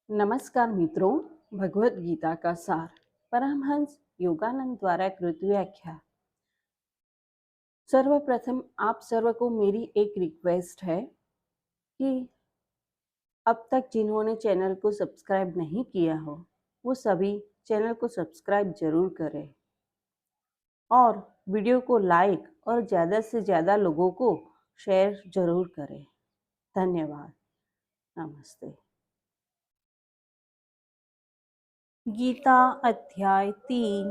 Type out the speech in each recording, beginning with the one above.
नमस्कार मित्रों, भगवत गीता का सार परमहंस योगानंद द्वारा कृत व्याख्या। सर्वप्रथम आप सर्व को मेरी एक रिक्वेस्ट है कि अब तक जिन्होंने चैनल को सब्सक्राइब नहीं किया हो वो सभी चैनल को सब्सक्राइब जरूर करें और वीडियो को लाइक और ज़्यादा से ज़्यादा लोगों को शेयर जरूर करें। धन्यवाद। नमस्ते। गीता अध्याय 3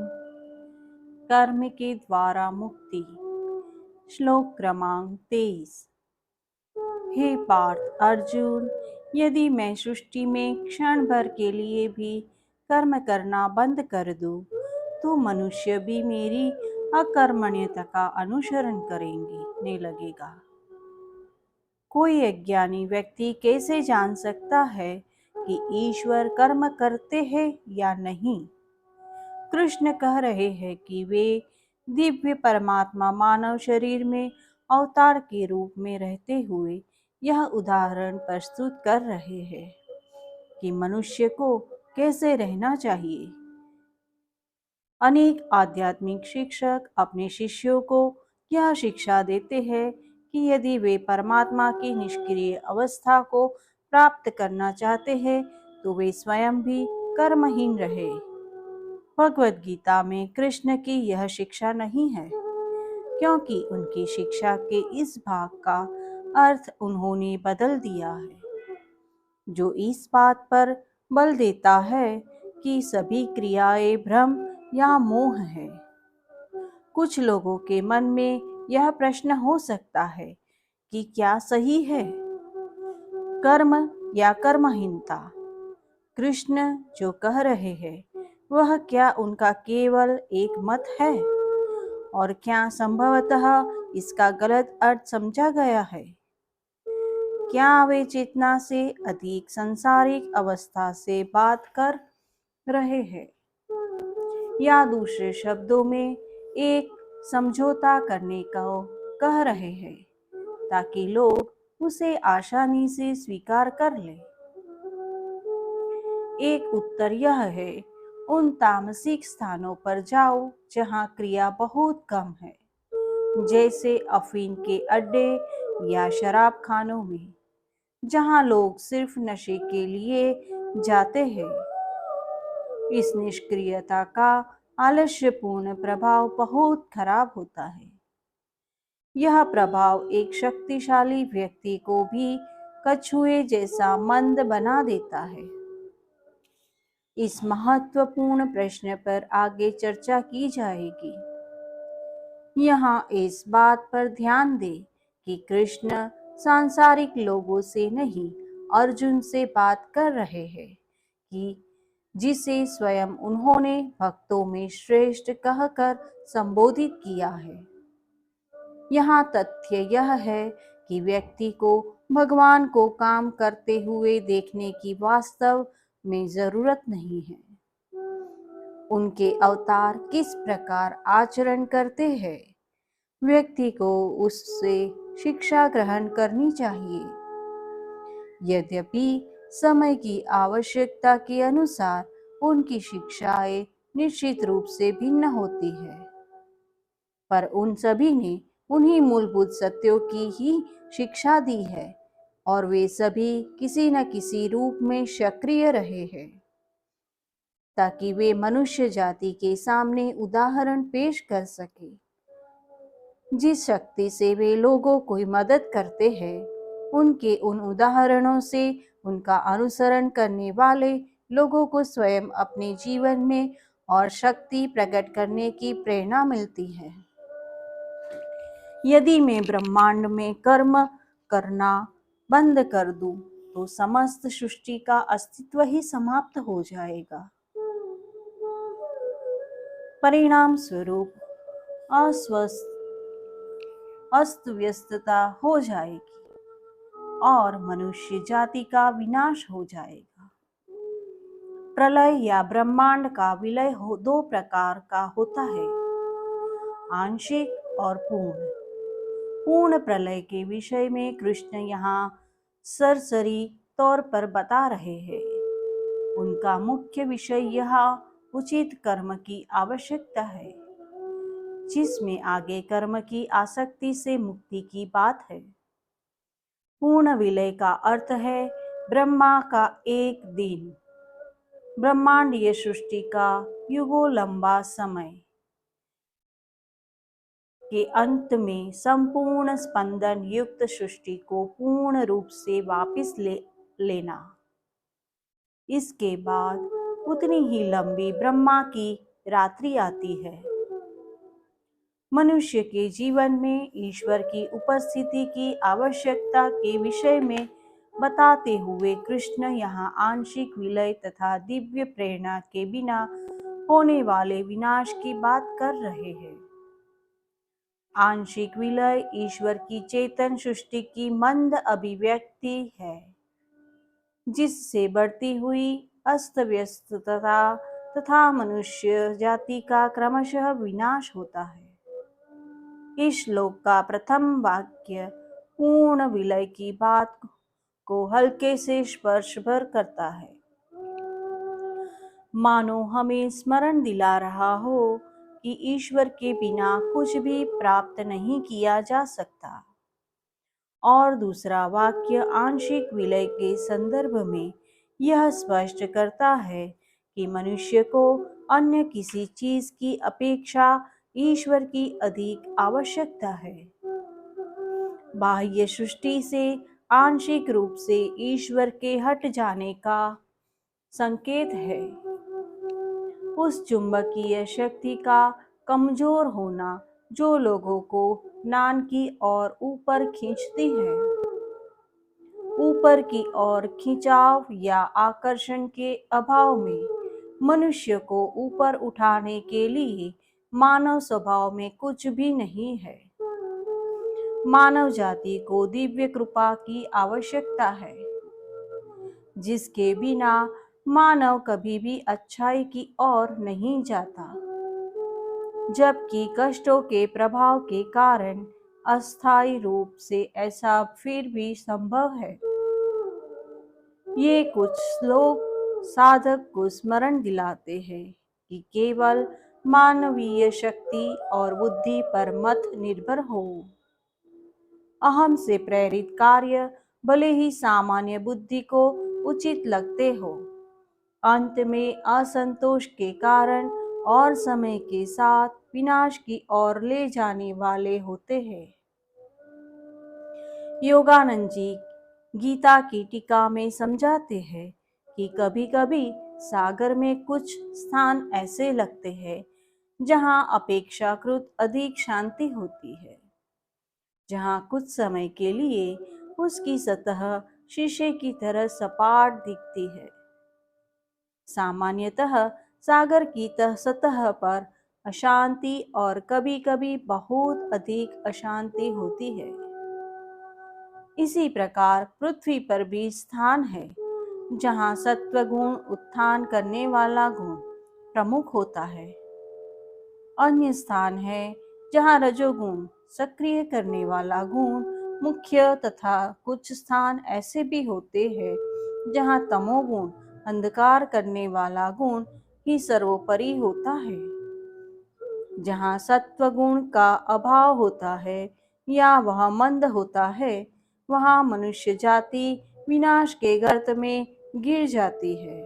कर्म के द्वारा मुक्ति। श्लोक क्रमांक 23। हे पार्थ अर्जुन, यदि मैं सृष्टि में क्षण भर के लिए भी कर्म करना बंद कर दूं, तो मनुष्य भी मेरी अकर्मण्यता का अनुसरण करेंगे लगेगा। कोई अज्ञानी व्यक्ति कैसे जान सकता है कि ईश्वर कर्म करते हैं या नहीं? कृष्ण कह रहे हैं कि वे दिव्य परमात्मा मानव शरीर में अवतार के रूप में रहते हुए यह उदाहरण प्रस्तुत कर रहे हैं कि मनुष्य को कैसे रहना चाहिए। अनेक आध्यात्मिक शिक्षक अपने शिष्यों को यह शिक्षा देते हैं कि यदि वे परमात्मा की निष्क्रिय अवस्था को प्राप्त करना चाहते हैं तो वे स्वयं भी कर्महीन रहे। भगवद गीता में कृष्ण की यह शिक्षा नहीं है, क्योंकि उनकी शिक्षा के इस भाग का अर्थ उन्होंने बदल दिया है, जो इस बात पर बल देता है कि सभी क्रियाएं भ्रम या मोह है। कुछ लोगों के मन में यह प्रश्न हो सकता है कि क्या सही है, कर्म या कर्महीनता? कृष्ण जो कह रहे हैं वह क्या उनका केवल एक मत है, और क्या संभवतः इसका गलत अर्थ समझा गया है? क्या वे चेतना से अधिक सांसारिक अवस्था से बात कर रहे हैं, या दूसरे शब्दों में एक समझौता करने का कह रहे हैं ताकि लोग उसे आसानी से स्वीकार कर लें? एक उत्तर यह है, उन तामसिक स्थानों पर जाओ जहाँ क्रिया बहुत कम है, जैसे अफीम के अड्डे या शराब खानों में, जहाँ लोग सिर्फ नशे के लिए जाते हैं। इस निष्क्रियता का आलस्यपूर्ण प्रभाव बहुत खराब होता है। यह प्रभाव एक शक्तिशाली व्यक्ति को भी कछुए जैसा मंद बना देता है। इस महत्वपूर्ण प्रश्न पर आगे चर्चा की जाएगी। यहाँ इस बात पर ध्यान दें कि कृष्ण सांसारिक लोगों से नहीं, अर्जुन से बात कर रहे हैं कि जिसे स्वयं उन्होंने भक्तों में श्रेष्ठ कहकर संबोधित किया है। यहाँ तथ्य यह है कि व्यक्ति को भगवान को काम करते हुए देखने की वास्तव में जरूरत नहीं है। उनके अवतार किस प्रकार आचरण करते हैं, व्यक्ति को उससे शिक्षा ग्रहण करनी चाहिए। यद्यपि समय की आवश्यकता के अनुसार उनकी शिक्षाएं निश्चित रूप से भिन्न होती है, पर उन सभी ने उन्हीं मूलभूत सत्यों की ही शिक्षा दी है और वे सभी किसी न किसी रूप में सक्रिय रहे हैं, ताकि वे मनुष्य जाति के सामने उदाहरण पेश कर सके। जिस शक्ति से वे लोगों को मदद करते हैं, उनके उन उदाहरणों से उनका अनुसरण करने वाले लोगों को स्वयं अपने जीवन में और शक्ति प्रकट करने की प्रेरणा मिलती है। यदि मैं ब्रह्मांड में कर्म करना बंद कर दूं, तो समस्त सृष्टि का अस्तित्व ही समाप्त हो जाएगा। परिणाम स्वरूप अस्त व्यस्तता हो जाएगी और मनुष्य जाति का विनाश हो जाएगा। प्रलय या ब्रह्मांड का विलय दो प्रकार का होता है, आंशिक और पूर्ण। पूर्ण प्रलय के विषय में कृष्ण यहाँ सरसरी तौर पर बता रहे हैं। उनका मुख्य विषय यह उचित कर्म की आवश्यकता है, जिसमें आगे कर्म की आसक्ति से मुक्ति की बात है। पूर्ण विलय का अर्थ है ब्रह्मा का एक दिन, ब्रह्मांडीय सृष्टि का युगों लंबा समय के अंत में संपूर्ण स्पंदन युक्त सृष्टि को पूर्ण रूप से वापस लेना। इसके बाद उतनी ही लंबी ब्रह्मा की रात्रि आती है। मनुष्य के जीवन में ईश्वर की उपस्थिति की आवश्यकता के विषय में बताते हुए कृष्ण यहाँ आंशिक विलय तथा दिव्य प्रेरणा के बिना होने वाले विनाश की बात कर रहे हैं। आंशिक विलय ईश्वर की चेतन सृष्टि की मंद अभिव्यक्ति है, जिससे बढ़ती हुई अस्त व्यस्तता तथा मनुष्य जाति का क्रमशः विनाश होता है। इस श्लोक का प्रथम वाक्य पूर्ण विलय की बात को हल्के से स्पर्श भर करता है, मानो हमें स्मरण दिला रहा हो कि ईश्वर के बिना कुछ भी प्राप्त नहीं किया जा सकता। और दूसरा वाक्य आंशिक विलय के संदर्भ में यह स्पष्ट करता है कि मनुष्य को अन्य किसी चीज की अपेक्षा ईश्वर की अधिक आवश्यकता है। बाह्य सृष्टि से आंशिक रूप से ईश्वर के हट जाने का संकेत है। उस चुंबकीय शक्ति का कमजोर होना जो लोगों को ज्ञान की ओर ऊपर खींचती है। ऊपर की ओर खिंचाव या आकर्षण के अभाव में मनुष्य को ऊपर उठाने के लिए मानव स्वभाव में कुछ भी नहीं है। मानव जाति को दिव्य कृपा की आवश्यकता है, जिसके बिना मानव कभी भी अच्छाई की ओर नहीं जाता, जबकि कष्टों के प्रभाव के कारण अस्थायी रूप से ऐसा फिर भी संभव है। ये कुछ श्लोक साधक को स्मरण दिलाते हैं कि केवल मानवीय शक्ति और बुद्धि पर मत निर्भर हो। अहम से प्रेरित कार्य भले ही सामान्य बुद्धि को उचित लगते हो, अंत में असंतोष के कारण और समय के साथ विनाश की ओर ले जाने वाले होते हैं। योगानंद जी गीता की टीका में समझाते हैं कि कभी कभी सागर में कुछ स्थान ऐसे लगते हैं जहां अपेक्षाकृत अधिक शांति होती है, जहां कुछ समय के लिए उसकी सतह शीशे की तरह सपाट दिखती है। सामान्यतः सागर की सतह पर अशांति और कभी कभी बहुत अधिक अशांति होती है। इसी प्रकार पृथ्वी पर भी स्थान है जहाँ सत्वगुण उत्थान करने वाला गुण प्रमुख होता है। अन्य स्थान है जहाँ रजोगुण सक्रिय करने वाला गुण मुख्य तथा कुछ स्थान ऐसे भी होते हैं जहाँ तमोगुण अंधकार करने वाला गुण ही सर्वोपरि होता है। जहाँ सत्वगुण का अभाव होता है या वह मंद होता है, वहाँ मनुष्य जाति विनाश के गर्त में गिर जाती है।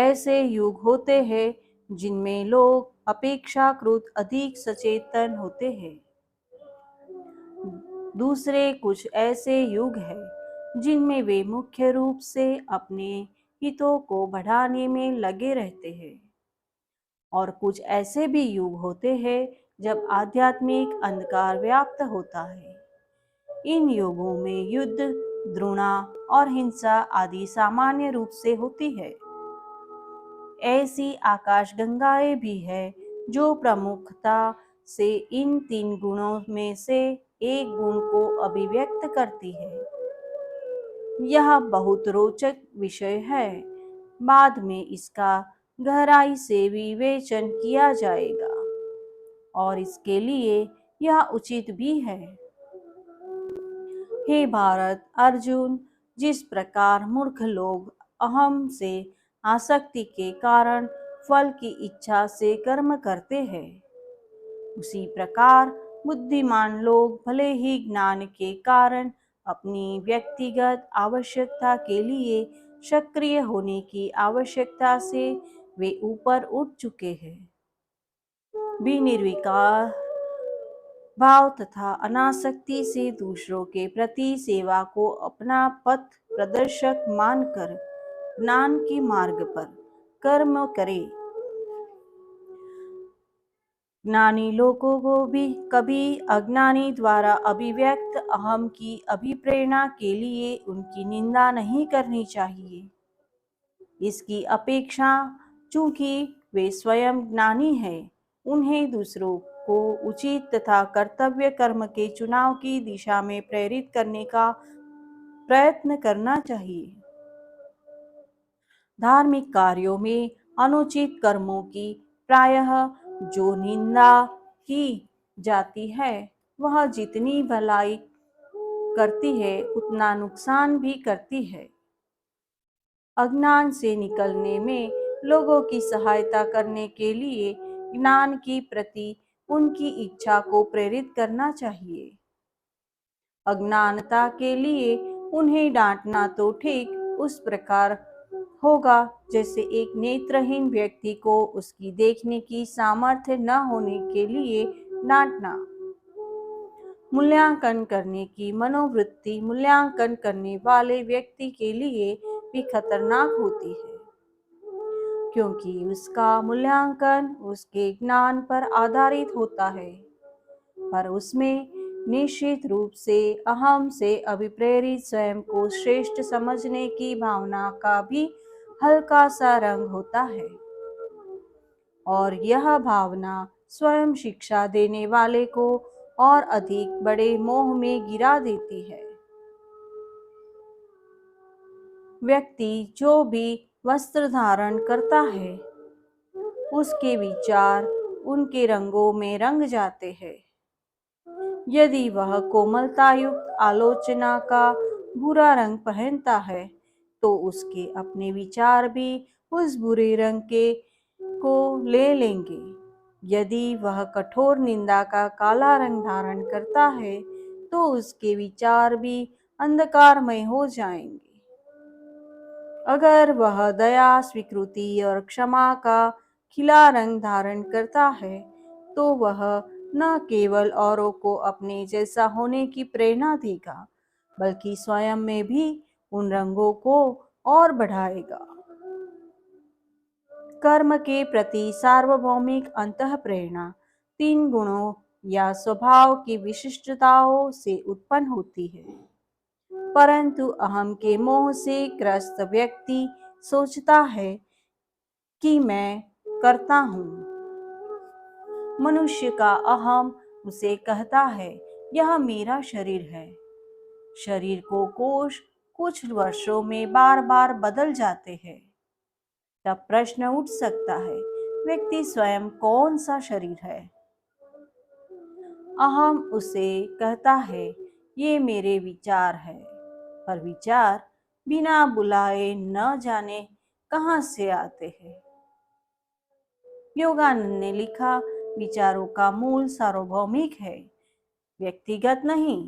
ऐसे युग होते हैं जिनमें लोग अपेक्षाकृत अधिक सचेतन होते हैं। दूसरे कुछ ऐसे युग हैं जिनमें वे मुख्य रूप से अपने हितों को बढ़ाने में लगे रहते हैं। और कुछ ऐसे भी युग होते हैं जब आध्यात्मिक अंधकार व्याप्त होता है। इन युगों में युद्ध, द्रोणा और हिंसा आदि सामान्य रूप से होती है। ऐसी आकाशगंगाएं भी है जो प्रमुखता से इन तीन गुणों में से एक गुण को अभिव्यक्त करती है। यह बहुत रोचक विषय है। बाद में इसका गहराई से विवेचन किया जाएगा और इसके लिए यह उचित भी है। हे भारत अर्जुन, जिस प्रकार मूर्ख लोग अहम से आसक्ति के कारण फल की इच्छा से कर्म करते हैं। उसी प्रकार बुद्धिमान लोग भले ही ज्ञान के कारण अपनी व्यक्तिगत आवश्यकता के लिए सक्रिय होने की आवश्यकता से वे ऊपर उठ चुके हैं। विनिर्विकार भाव तथा अनासक्ति से दूसरों के प्रति सेवा को अपना पथ प्रदर्शक मानकर ज्ञान के मार्ग पर कर्म करे। ज्ञानी लोगों को भी कभी अज्ञानी द्वारा अभिव्यक्त अहम की अभिप्रेरणा के लिए उनकी निंदा नहीं करनी चाहिए। इसकी अपेक्षा चूंकि वे स्वयं ज्ञानी हैं, उन्हें दूसरों को उचित तथा कर्तव्य कर्म के चुनाव की दिशा में प्रेरित करने का प्रयत्न करना चाहिए। धार्मिक कार्यों में अनुचित कर्मों की प्रायः जो निंदा की जाती है, वह जितनी भलाई करती है उतना नुकसान भी करती है। अज्ञान से निकलने में लोगों की सहायता करने के लिए ज्ञान की प्रति उनकी इच्छा को प्रेरित करना चाहिए। अज्ञानता के लिए उन्हें डांटना तो ठीक उस प्रकार होगा जैसे एक नेत्रहीन व्यक्ति को उसकी देखने की सामर्थ्य न होने के लिए डांटना। मूल्यांकन करने की मनोवृत्ति मूल्यांकन करने वाले व्यक्ति के लिए भी खतरनाक होती है, क्योंकि उसका मूल्यांकन उसके ज्ञान पर आधारित होता है, पर उसमें निश्चित रूप से अहम से अभिप्रेरित स्वयं को श्रेष्ठ समझने की भावना का भी हल्का सा रंग होता है, और यह भावना स्वयं शिक्षा देने वाले को और अधिक बड़े मोह में गिरा देती है। व्यक्ति जो भी वस्त्र धारण करता है, उसके विचार उनके रंगों में रंग जाते हैं। यदि वह कोमलता युक्त आलोचना का बुरा रंग पहनता है, तो उसके अपने विचार भी उस बुरे रंग के को ले लेंगे। यदि वह कठोर निंदा का काला रंग धारण करता है, तो उसके विचार भी अंधकारमय हो जाएंगे। अगर वह दया, स्वीकृति और क्षमा का खिला रंग धारण करता है, तो वह न केवल औरों को अपने जैसा होने की प्रेरणा देगा, बल्कि स्वयं में भी उन रंगों को और बढ़ाएगा। कर्म के प्रति सार्वभौमिक अंतःप्रेरणा 3 गुणों या स्वभाव की विशिष्टताओं से उत्पन्न होती है, परंतु अहम के मोह से ग्रस्त व्यक्ति सोचता है कि मैं करता हूँ। मनुष्य का अहम उसे कहता है, यह मेरा शरीर है। शरीर को कोष कुछ वर्षों में बार बार बदल जाते हैं। तब प्रश्न उठ सकता है, व्यक्ति स्वयं कौन सा शरीर है? अहम उसे कहता है, ये मेरे विचार है, पर विचार बिना बुलाए न जाने कहां से आते हैं। योगानंद ने लिखा, विचारों का मूल सार्वभौमिक है, व्यक्तिगत नहीं।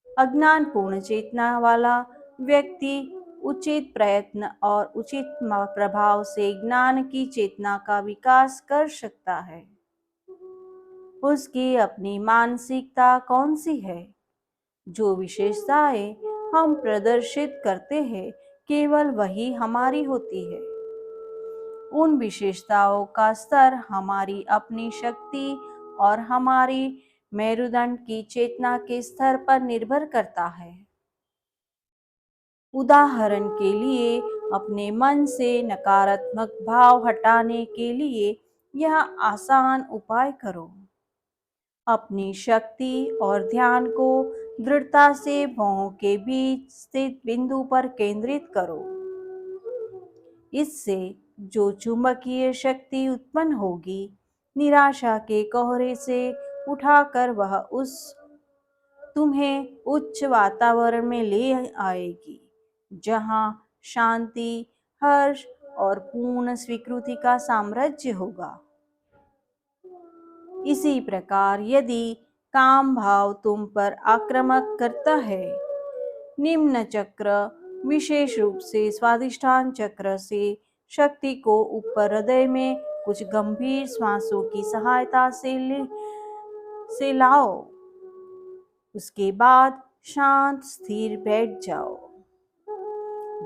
अज्ञान पूर्ण चेतना वाला व्यक्ति उचित प्रयत्न और उचित प्रभाव से ज्ञान की चेतना का विकास कर सकता है। उसकी अपनी मानसिकता कौन सी है? जो विशेषताएं हम प्रदर्शित करते हैं, केवल वही हमारी होती है। उन विशेषताओं का स्तर हमारी अपनी शक्ति और हमारी मेरुदंड की चेतना के स्तर पर निर्भर करता है। उदाहरण के लिए, अपने मन से नकारात्मक भाव हटाने के लिए यह आसान उपाय करो। अपनी शक्ति और ध्यान को दृढ़ता से भौहों के बीच स्थित बिंदु पर केंद्रित करो। इससे जो चुंबकीय शक्ति उत्पन्न होगी, निराशा के कोहरे से उठाकर वह तुम्हें उच्च वातावरण में ले आएगी, जहां शांति, हर्ष और पूर्ण स्वीकृति का साम्राज्य होगा। इसी प्रकार यदि काम भाव तुम पर आक्रमण करता है, निम्न चक्र विशेष रूप से स्वादिष्ठान चक्र से शक्ति को ऊपर हृदय में कुछ गंभीर श्वासों की सहायता से लाओ। उसके बाद शांत स्थिर बैठ जाओ।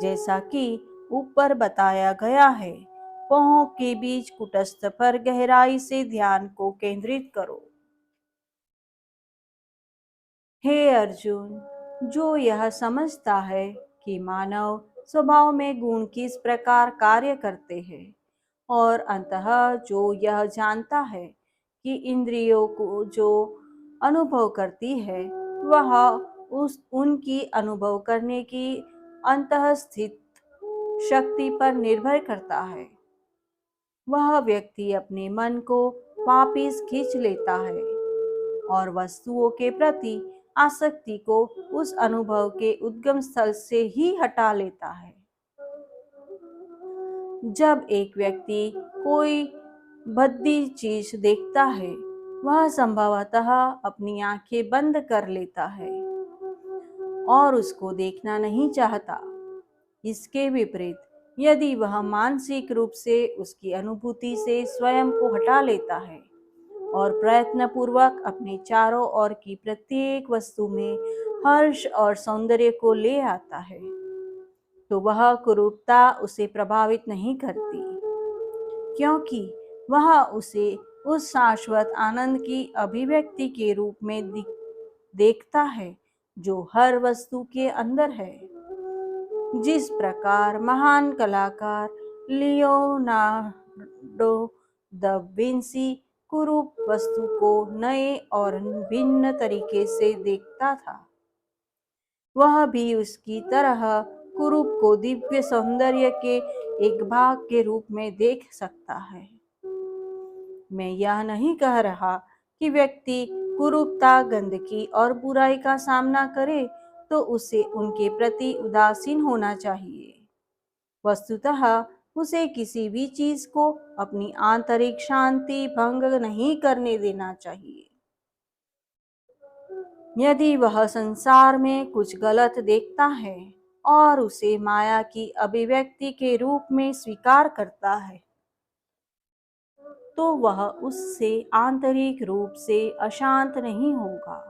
जैसा कि ऊपर बताया गया है, पांवों के बीच कुटस्थ पर गहराई से ध्यान को केंद्रित करो। हे अर्जुन, जो यह समझता है कि मानव स्वभाव में गुण किस प्रकार कार्य करते हैं और अंततः जो यह जानता है कि इंद्रियों को जो अनुभव करती है वह उनकी अनुभव करने की अंतःस्थित शक्ति पर निर्भर करता है, वह व्यक्ति अपने मन को वापिस खींच लेता है और वस्तुओं के प्रति आसक्ति को उस अनुभव के उद्गम स्थल से ही हटा लेता है। जब एक व्यक्ति कोई भद्दी चीज देखता है, वह संभवतः अपनी आंखें बंद कर लेता है और उसको देखना नहीं चाहता। इसके विपरीत यदि वह मानसिक रूप से उसकी अनुभूति से स्वयं को हटा लेता है और प्रयत्नपूर्वक अपने चारों ओर की प्रत्येक वस्तु में हर्ष और सौंदर्य को ले आता है, तो वह कुरूपता उसे प्रभावित नहीं करती, क्योंकि वह उसे उस शाश्वत आनंद की अभिव्यक्ति के रूप में देखता है जो हर वस्तु के अंदर है। जिस प्रकार महान कलाकार लियोनार्डो दा विंसी कुरूप वस्तु को नए और भिन्न तरीके से देखता था, वह भी उसकी तरह कुरूप को दिव्य सौंदर्य के एक भाग के रूप में देख सकता है। मैं यह नहीं कह रहा कि व्यक्ति कुरूपता, गंदगी और बुराई का सामना करे तो उसे उनके प्रति उदासीन होना चाहिए। वस्तुतः उसे किसी भी चीज को अपनी आंतरिक शांति भंग नहीं करने देना चाहिए। यदि वह संसार में कुछ गलत देखता है और उसे माया की अभिव्यक्ति के रूप में स्वीकार करता है, तो वह उससे आंतरिक रूप से अशांत नहीं होगा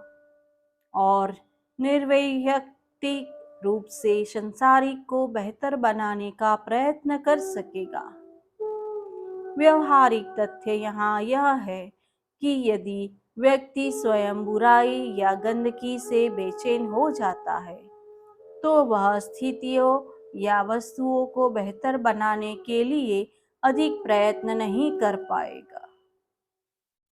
और निर्वैयक्तिक रूप से संसारिक को बेहतर बनाने का प्रयत्न कर सकेगा। व्यवहारिक तथ्य यहाँ यह है कि यदि व्यक्ति स्वयं बुराई या गंदगी से बेचैन हो जाता है, तो वह स्थितियों या वस्तुओं को बेहतर बनाने के लिए अधिक प्रयत्न नहीं कर पाएगा।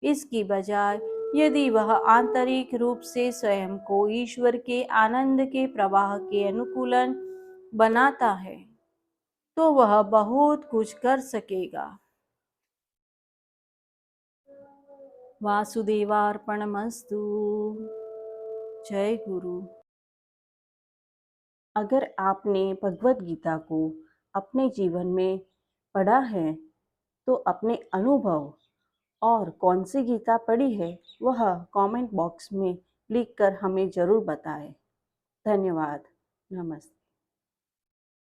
इसकी बजाय यदि वह आंतरिक रूप से स्वयं को ईश्वर के आनंद के प्रवाह के अनुकूलन बनाता है, तो वह बहुत कुछ कर सकेगा। वासुदेवार्पणमस्तु। जय गुरु। अगर आपने भगवत गीता को अपने जीवन में पढ़ा है तो अपने अनुभव और कौन सी गीता पढ़ी है वह कमेंट बॉक्स में लिखकर हमें ज़रूर बताएं। धन्यवाद। नमस्ते।